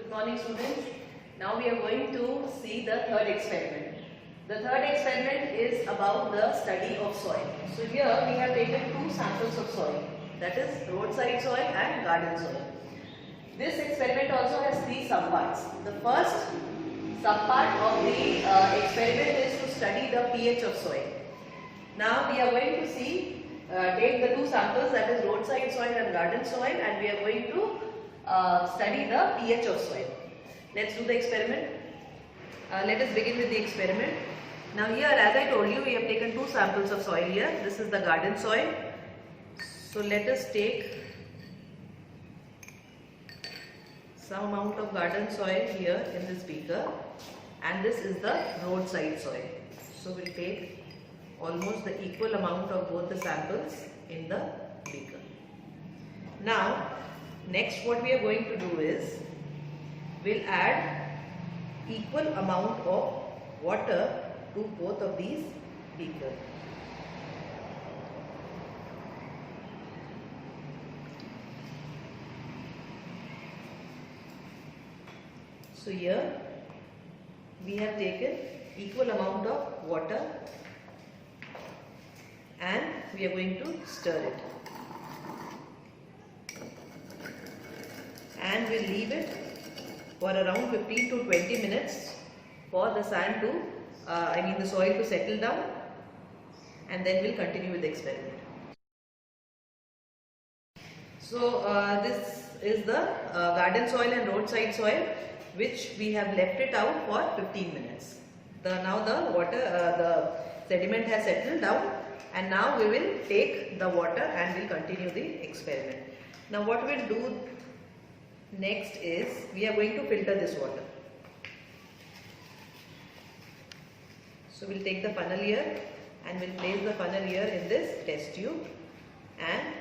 Good morning, students. Now we are going to see the third experiment. The third experiment is about the study of soil. So here we have taken two samples of soil, that is roadside soil and garden soil. This experiment also has three subparts. The first subpart of the experiment is to study the pH of soil. Now we are going to see, take the two samples, that is roadside soil and garden soil, and we are going to study the pH of soil. Let's do the experiment. Let us begin with the experiment. Now here, as I told you, we have taken two samples of soil here. This is the garden soil. So let us take some amount of garden soil here in this beaker, and this is the roadside soil. So we'll take almost the equal amount of both the samples in the beaker. Now next what we are going to do is, we'll add equal amount of water to both of these beakers. So here we have taken equal amount of water and we are going to stir it. And we'll leave it for around 15 to 20 minutes for the sand to, the soil to settle down, and then we'll continue with the experiment. So this is the garden soil and roadside soil, which we have left it out for 15 minutes. Now the water, the sediment has settled down, and now we will take the water and we'll continue the experiment. Now what we'll do next is, we are going to filter this water. So we'll take the funnel here and we'll place the funnel here in this test tube, and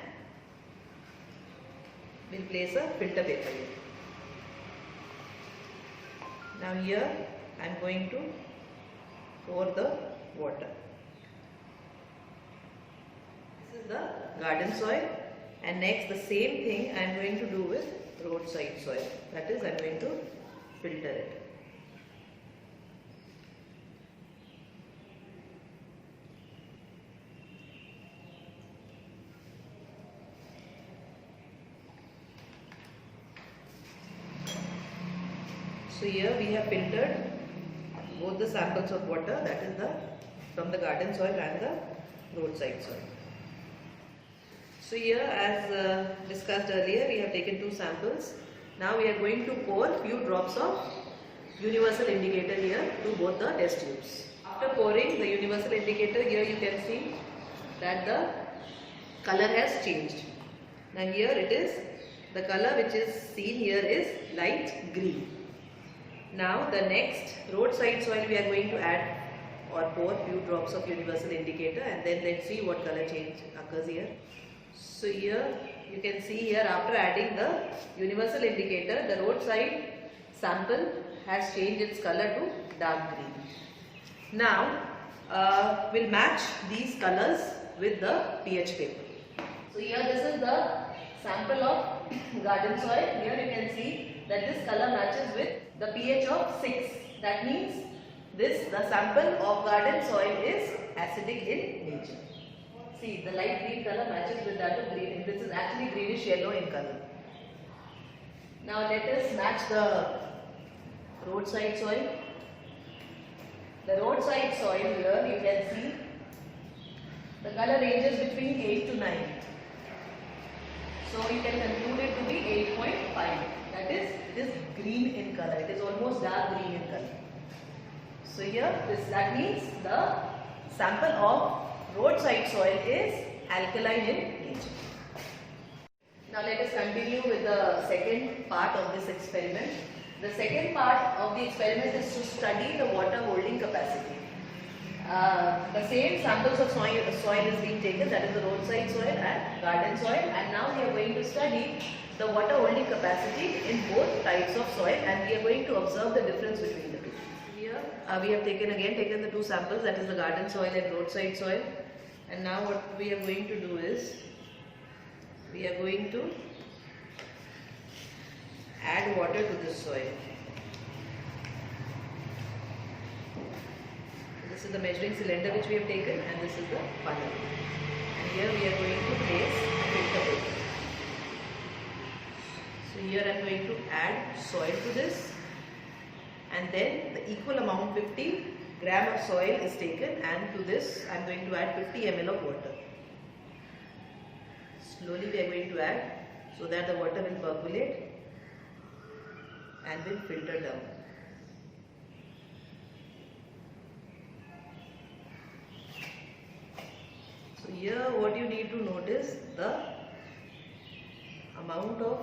we'll place a filter paper here. Now here I am going to pour the water. This is the garden soil, and next the same thing I am going to do with roadside soil, that is I am going to filter it. So here we have filtered both the samples of water, that is from the garden soil and the roadside soil. So here, as discussed earlier, we have taken two samples. Now we are going to pour few drops of universal indicator here to both the test tubes. After pouring the universal indicator, here you can see that the color has changed. Now here it is, the color which is seen here is light green. Now the next roadside soil, we are going to add or pour few drops of universal indicator, and then let's see what color change occurs here. So here you can see here, after adding the universal indicator, the roadside sample has changed its color to dark green. Now we'll match these colors with the pH paper. So here this is the sample of garden soil. Here you can see that this color matches with the pH of 6. That means the sample of garden soil is acidic in nature. See, the light green color matches with that of green. This is actually greenish yellow in color. Now let us match the roadside soil. The roadside soil here you can see the color ranges between 8 to 9. So you can conclude it to be 8.5. That is, it is green in color. It is almost dark green in color. So here that means the sample of roadside soil is alkaline in nature. Now let us continue with the second part of this experiment. The second part of the experiment is to study the water holding capacity. The same samples of soil is being taken, that is the roadside soil and garden soil, and now we are going to study the water holding capacity in both types of soil, and we are going to observe the difference between the two. Here we have taken the two samples, that is the garden soil and roadside soil, and now what we are going to do is, we are going to add water to this soil. This is the measuring cylinder which we have taken, and this is the funnel. And here we are going to place filter paper. So here I am going to add soil to this, and then the equal amount 50 gram of soil is taken, and to this I am going to add 50 ml of water. Slowly we are going to add so that the water will percolate and will filter down. So here what you need to notice the amount of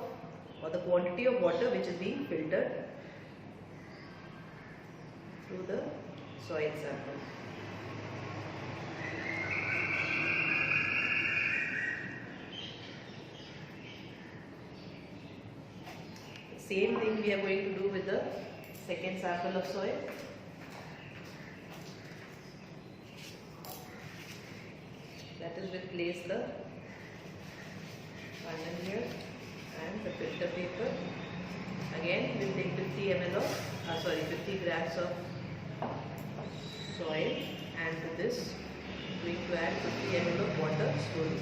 or the quantity of water which is being filtered to the soil sample. Same thing we are going to do with the second sample of soil. That is, we'll place the funnel here and the filter paper. Again, we'll take 50 ml of 50 grams of soil, and to this we are going to add 50 ml of water slowly.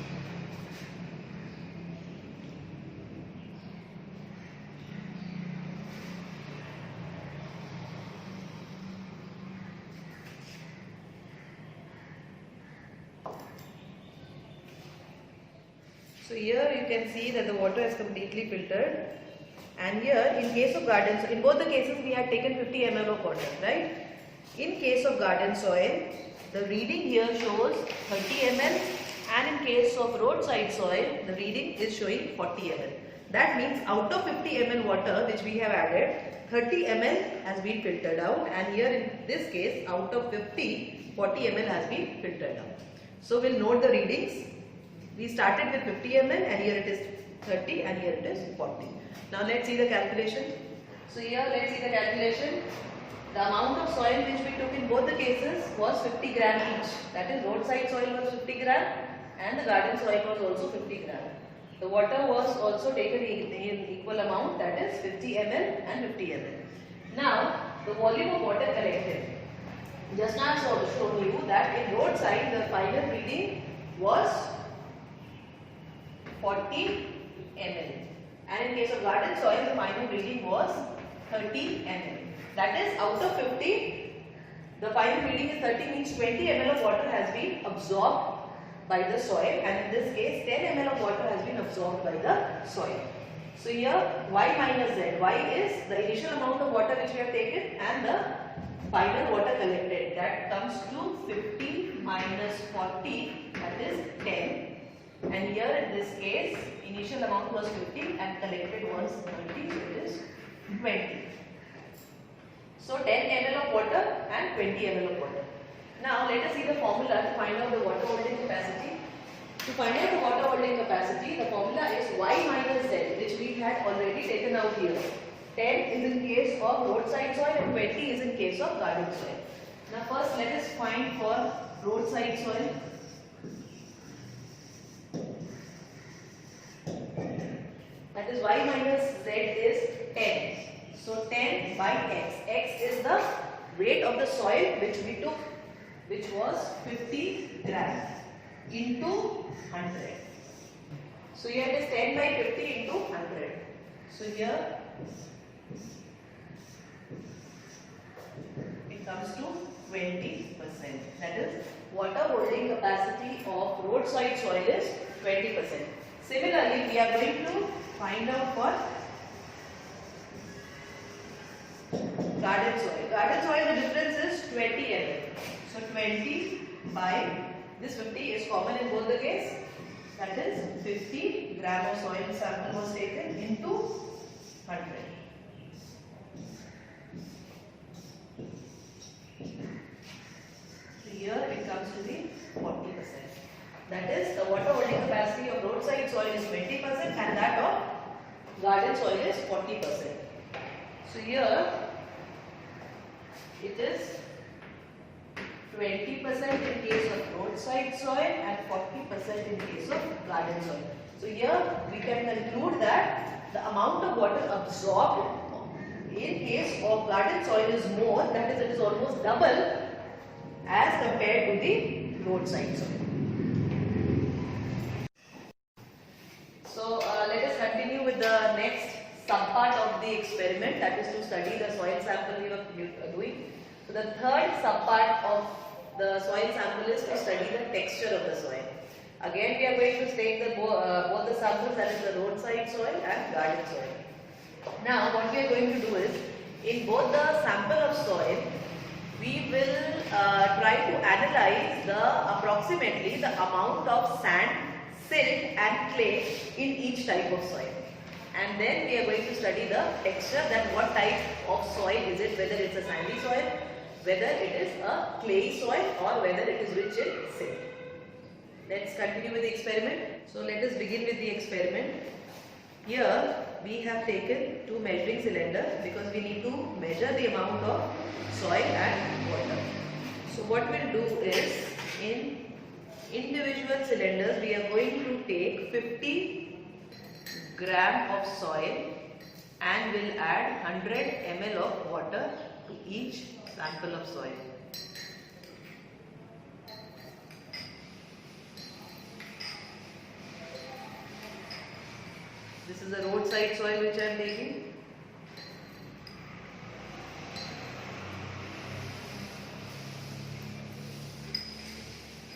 So here you can see that the water is completely filtered, and here in case of garden, so in both the cases we had taken 50 ml of water, right? In case of garden soil, the reading here shows 30 ml, and in case of roadside soil, the reading is showing 40 ml. That means out of 50 ml water which we have added, 30 ml has been filtered out, and here in this case out of 50, 40 ml has been filtered out. So we'll note the readings. We started with 50 ml, and here it is 30, and here it is 40. Now let's see the calculation. So here let's see the calculation. The amount of soil which we took in both the cases was 50 gram each. That is, roadside soil was 50 gram and the garden soil was also 50 gram. The water was also taken in equal amount, that is 50 ml and 50 ml. Now the volume of water collected. Just now I showed you that in roadside the final reading was 40 ml, and in case of garden soil the final reading was 30 ml. That is, out of 50, the final reading is 30, means 20 ml of water has been absorbed by the soil, and in this case 10 ml of water has been absorbed by the soil. So here y minus z, y is the initial amount of water which we have taken and the final water collected, that comes to 50 minus 40, that is 10. And here in this case, initial amount was 50 and collected was 30, so it is 20. So 10 ml of water and 20 ml of water. Now let us see the formula to find out the water holding capacity. To find out the water holding capacity, the formula is y minus z, which we had already taken out here. 10 is in case of roadside soil and 20 is in case of garden soil. Now first let us find for roadside soil. That is, y minus z is 10. So 10 by x. X is the weight of the soil which we took, which was 50 grams into 100. So here it is 10 by 50 into 100. So here it comes to 20%. That is, water holding capacity of roadside soil is 20%. Similarly, we are going to find out for garden soil. Garden soil, the difference is 20 ml. So 20 by this 50 is common in both the case. That is 50 gram of soil sample was taken into 100. So here it comes to be 40%. That is, the water holding capacity of roadside soil is 20% and that of garden soil is 40%. So here it is 20% in case of roadside soil and 40% in case of garden soil. So here we can conclude that the amount of water absorbed in case of garden soil is more, that is, it is almost double as compared to the roadside soil. So let us continue with the next subpart of the experiment, that is to study the soil sample we were doing. So the third subpart of the soil sample is to study the texture of the soil. Again we are going to take the, both the samples, that is the roadside soil and garden soil. Now what we are going to do is, in both the sample of soil, we will try to analyze approximately the amount of sand, silt and clay in each type of soil. And then we are going to study the texture, that what type of soil is it, whether it's a sandy soil, whether it is a clayey soil or whether it is rich in silt. Let's continue with the experiment. So let us begin with the experiment. Here we have taken two measuring cylinders because we need to measure the amount of soil and water. So what we'll do is, in individual cylinders we are going to take 50 gram of soil and will add 100 ml of water to each sample of soil. This is the roadside soil which I am taking.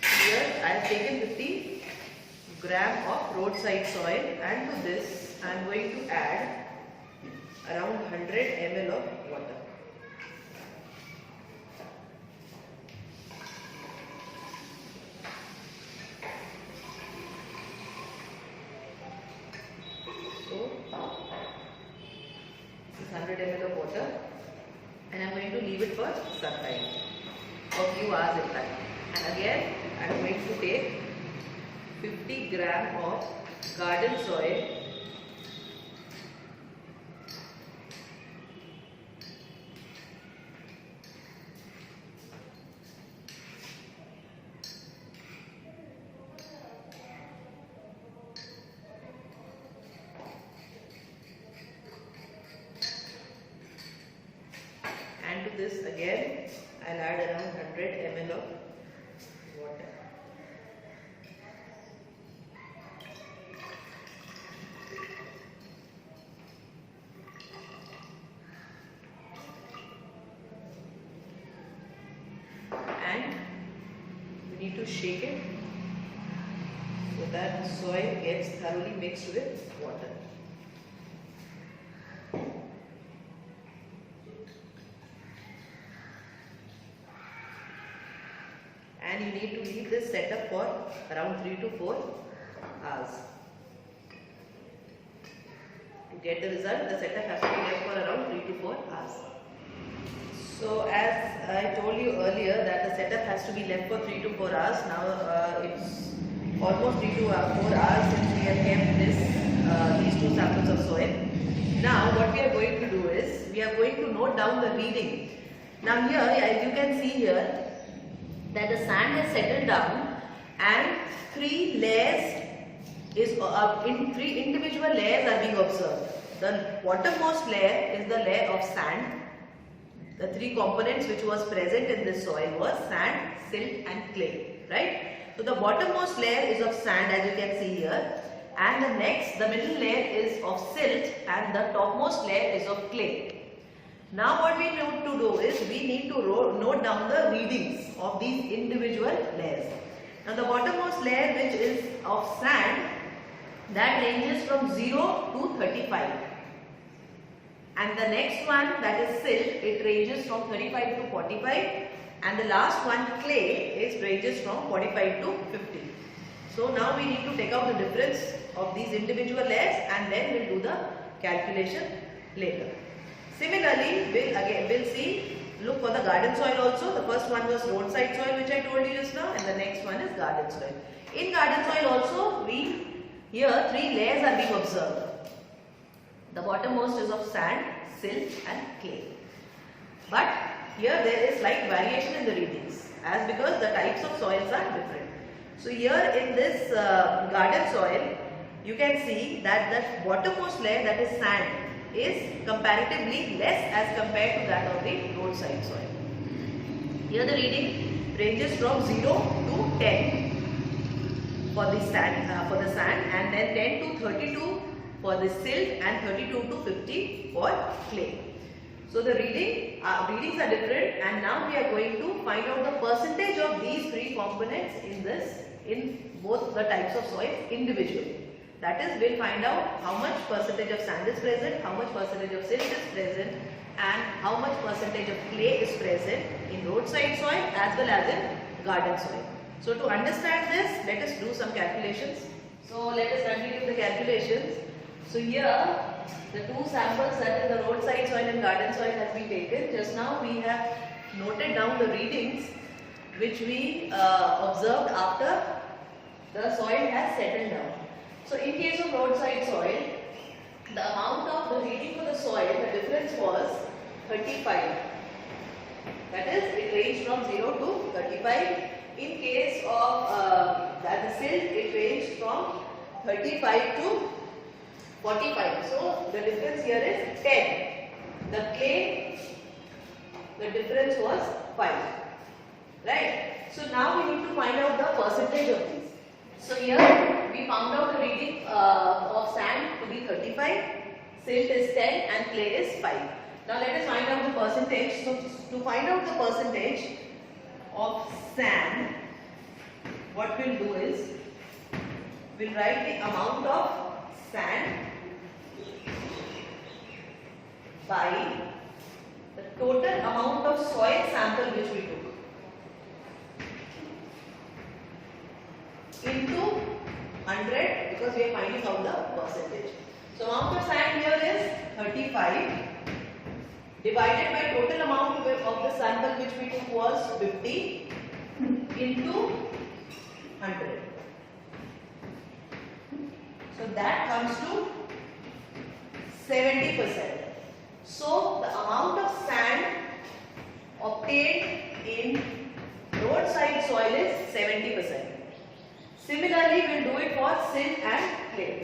Here I have taken 50 gram of roadside soil, and to this I am going to add around 100 ml of water. So, this is 100 ml of water, and I am going to leave it for some time, for a few hours in fact. And again I am going to take 50 gram of garden soil and to this again I will add around 100 ml of water. And we need to shake it so that the soil gets thoroughly mixed with water. And you need to leave this setup for around 3 to 4 hours. To get the result, the setup has to be left for around 3 to 4 hours. So as I told you earlier that the setup has to be left for 3 to 4 hours. Now it's almost 3 to 4 hours since we have kept these two samples of soil. Now what we are going to do is, we are going to note down the reading. Now here, as you can see here, that the sand has settled down and three individual layers are being observed. The bottommost layer is the layer of sand. The three components which was present in this soil was sand, silt and clay, right? So the bottommost layer is of sand, as you can see here, and the middle layer is of silt and the topmost layer is of clay. Now what we need to do is, we need to note down the readings of these individual layers. Now the bottommost layer, which is of sand, that ranges from 0 to 35. And the next one, that is silt, it ranges from 35 to 45. And the last one, clay, ranges from 45 to 50. So now we need to take out the difference of these individual layers and then we'll do the calculation later. Similarly, we'll see, look for the garden soil also. The first one was roadside soil, which I told you just now, and the next one is garden soil. In garden soil also, here three layers are being observed. The bottommost is of sand, silt and clay. But here there is slight variation in the readings, as because the types of soils are different. So here in this garden soil, you can see that the bottommost layer, that is sand, is comparatively less as compared to that of the roadside soil. Here the reading ranges from 0 to 10 for the sand, and then 10 to 32 for the silt, and 32 to 50 for clay. So the readings are different, and now we are going to find out the percentage of these three components in both the types of soil individually. That is, we'll find out how much percentage of sand is present, how much percentage of silt is present, and how much percentage of clay is present in roadside soil as well as in garden soil. So to understand this, let us do some calculations. So let us continue the calculations. So here the two samples, that is the roadside soil and garden soil, has been taken. Just now we have noted down the readings which we observed after the soil has settled down. So in case of roadside soil, the amount of the reading for the soil, the difference was 35. That is, it ranged from 0 to 35. In case of the silt, it ranged from 35 to 45. So the difference here is 10. The clay, the difference was 5. Right? So now we need to find out the percentage of these. So here we found out the reading of sand to be 35, silt is 10, and clay is 5. Now let us find out the percentage. So to find out the percentage of sand, what we'll do is, we'll write the amount of sand by the total amount of soil sample which we took into 100, because we are finding out the percentage. So amount of sand here is 35 divided by total amount of the sample which we took was 50 into 100. So that comes to 70%. So the amount of sand obtained in roadside soil is 70%. Similarly, we will do it for silt and clay.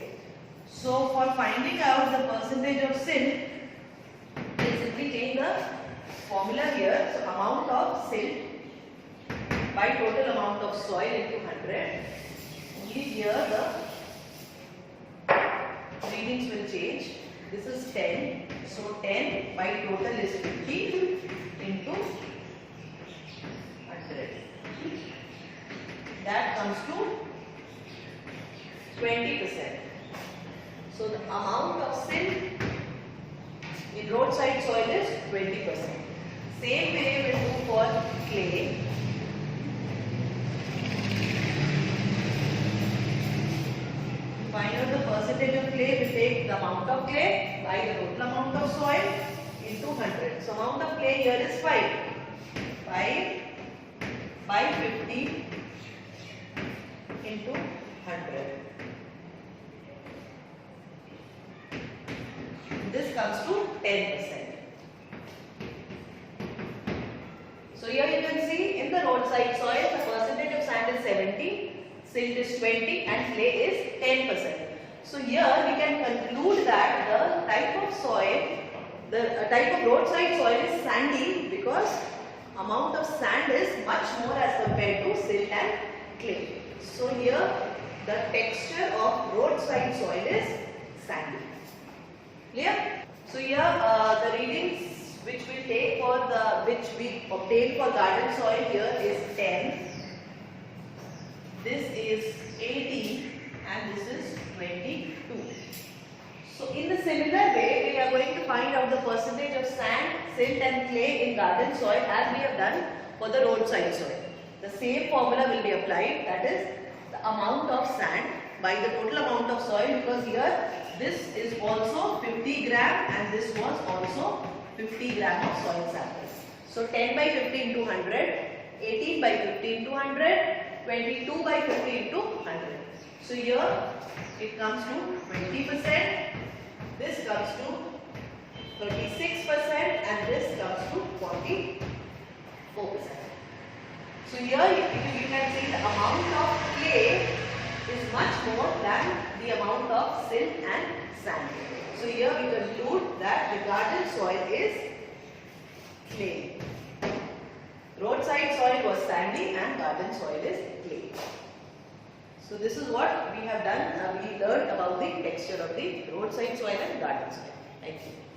So for finding out the percentage of silt, we simply change the formula here. So amount of silt by total amount of soil into 100. Only here the readings will change. This is 10. So 10 by total is 50 into 100. That comes to 20%. So the amount of silt in roadside soil is 20%. Same way we will do for clay. To find out the percentage of clay, we take the amount of clay by the total amount of soil into 100. So amount of clay here is 5. 5 by 50 into 100. This comes to 10%. So here you can see in the roadside soil the percentage of sand is 70, silt is 20, and clay is 10%. So here we can conclude that the type of soil, the type of roadside soil is sandy because amount of sand is much more as compared to silt and clay. So here the texture of roadside soil is sandy. Clear? So here the readings which we take for which we obtain for garden soil here is 10. This is 18 and this is 22. So in the similar way we are going to find out the percentage of sand, silt and clay in garden soil as we have done for the roadside soil. The same formula will be applied, that is the amount of sand by the total amount of soil, because here this is also 50 gram and this was also 50 gram of soil sample. So 10 by 50 into 100, 18 by 50 into 100, 22 by 50 into 100. So here it comes to 20%, this comes to 36% and this comes to 44%. So here you can see the amount of clay is much more than the amount silt and sand. So here we conclude that the garden soil is clay. Roadside soil was sandy and garden soil is clay. So this is what we have done. We learned about the texture of the roadside soil and garden soil. Thank you.